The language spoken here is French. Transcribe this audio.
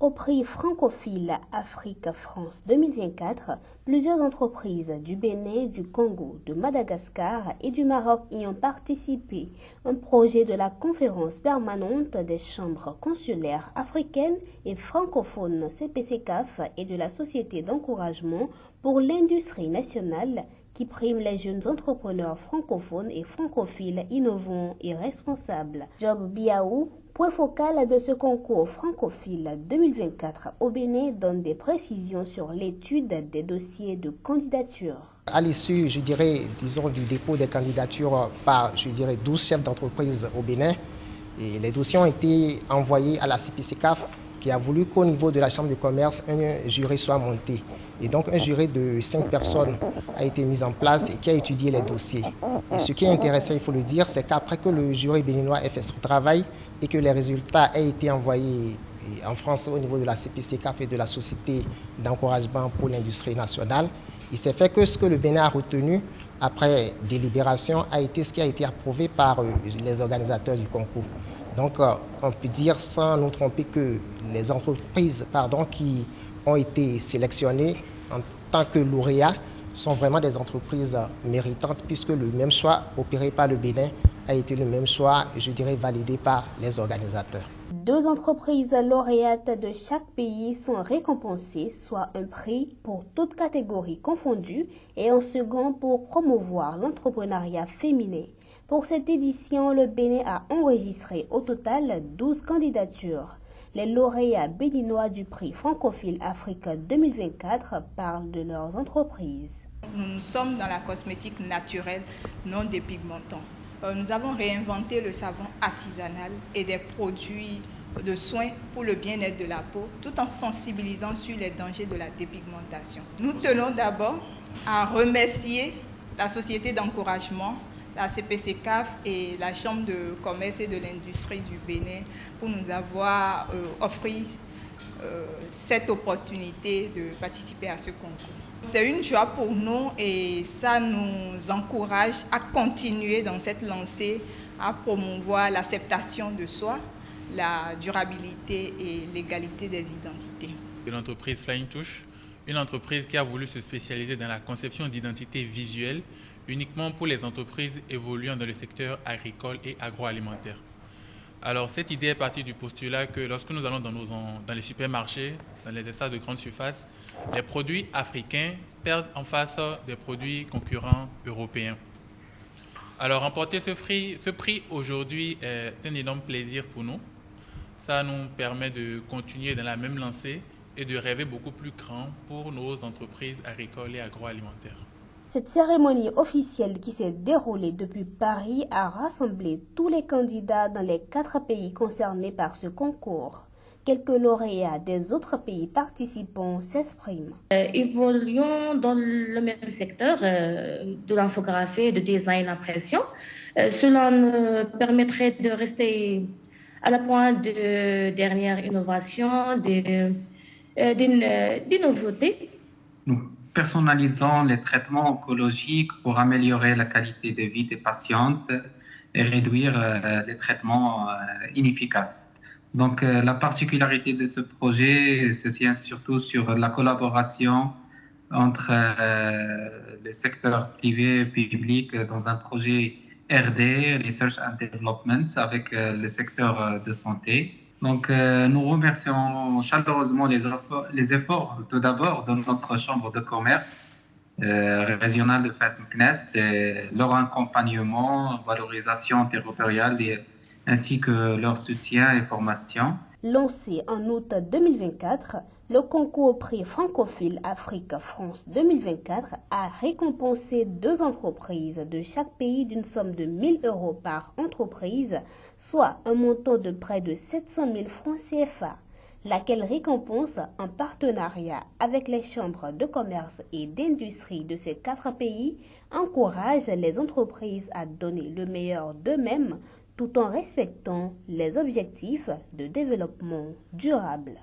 au prix francophile Afrique-France 2024, plusieurs entreprises du Bénin, du Congo, de Madagascar et du Maroc y ont participé. Un projet de la conférence permanente des chambres consulaires africaines et francophones CPCCAF et de la Société d'encouragement pour l'industrie nationale qui prime les jeunes entrepreneurs francophones et francophiles innovants et responsables. Job Biaou, point focal de ce concours francophile 2024 au Bénin, donne des précisions sur l'étude des dossiers de candidature. À l'issue, je dirais, disons, du dépôt des candidatures par, 12 chefs d'entreprise au Bénin, et les dossiers ont été envoyés à la CPCCAF qui a voulu qu'au niveau de la Chambre de commerce, un jury soit monté. Et donc, un jury de 5 personnes a été mis en place et qui a étudié les dossiers. Et ce qui est intéressant, il faut le dire, c'est qu'après que le jury béninois ait fait son travail et que les résultats aient été envoyés en France au niveau de la CPCCAF et de la Société d'encouragement pour l'industrie nationale, il s'est fait que ce que le Bénin a retenu après délibération a été ce qui a été approuvé par les organisateurs du concours. Donc, on peut dire sans nous tromper que les entreprises qui ont été sélectionnées en tant que lauréats sont vraiment des entreprises méritantes puisque le même choix opéré par le Bénin a été le même choix, je dirais, validé par les organisateurs. 2 entreprises lauréates de chaque pays sont récompensées, soit un prix pour toute catégorie confondue et un second pour promouvoir l'entrepreneuriat féminin. Pour cette édition, le Bénin a enregistré au total 12 candidatures. Les lauréats béninois du prix francophile Afrique 2024 parlent de leurs entreprises. Nous sommes dans la cosmétique naturelle non dépigmentant. Nous avons réinventé le savon artisanal et des produits de soins pour le bien-être de la peau, tout en sensibilisant sur les dangers de la dépigmentation. Nous tenons d'abord à remercier la Société d'encouragement, la CPCCAF et la Chambre de commerce et de l'industrie du Bénin pour nous avoir offert cette opportunité de participer à ce concours. C'est une joie pour nous et ça nous encourage à continuer dans cette lancée, à promouvoir l'acceptation de soi, la durabilité et l'égalité des identités. L'entreprise Flying Touch, une entreprise qui a voulu se spécialiser dans la conception d'identités visuelles uniquement pour les entreprises évoluant dans le secteur agricole et agroalimentaire. Alors cette idée est partie du postulat que lorsque nous allons dans les supermarchés, dans les espaces de grande surface, les produits africains perdent en face des produits concurrents européens. Alors remporter ce prix aujourd'hui est un énorme plaisir pour nous. Ça nous permet de continuer dans la même lancée et de rêver beaucoup plus grand pour nos entreprises agricoles et agroalimentaires. Cette cérémonie officielle qui s'est déroulée depuis Paris a rassemblé tous les candidats dans les 4 pays concernés par ce concours. Quelques lauréats des autres pays participants s'expriment. Évoluons dans le même secteur de l'infographie, de design, impression. Cela nous permettrait de rester à la pointe de dernières innovations, des nouveautés. Nous personnalisons les traitements oncologiques pour améliorer la qualité de vie des patientes et réduire les traitements inefficaces. Donc, la particularité de ce projet se tient surtout sur la collaboration entre le secteur privé et public dans un projet R&D, Research and Development, avec le secteur de santé. Donc, nous remercions chaleureusement les efforts tout d'abord de notre chambre de commerce régionale de Fès-Meknès et leur accompagnement, valorisation territoriale ainsi que leur soutien et formation. Lancé en août 2024, le concours prix francophile Afrique-France 2024 a récompensé 2 entreprises de chaque pays d'une somme de 1 000 € par entreprise, soit un montant de près de 700 000 francs CFA, laquelle récompense, en partenariat avec les chambres de commerce et d'industrie de ces 4 pays, encourage les entreprises à donner le meilleur d'eux-mêmes tout en respectant les objectifs de développement durable.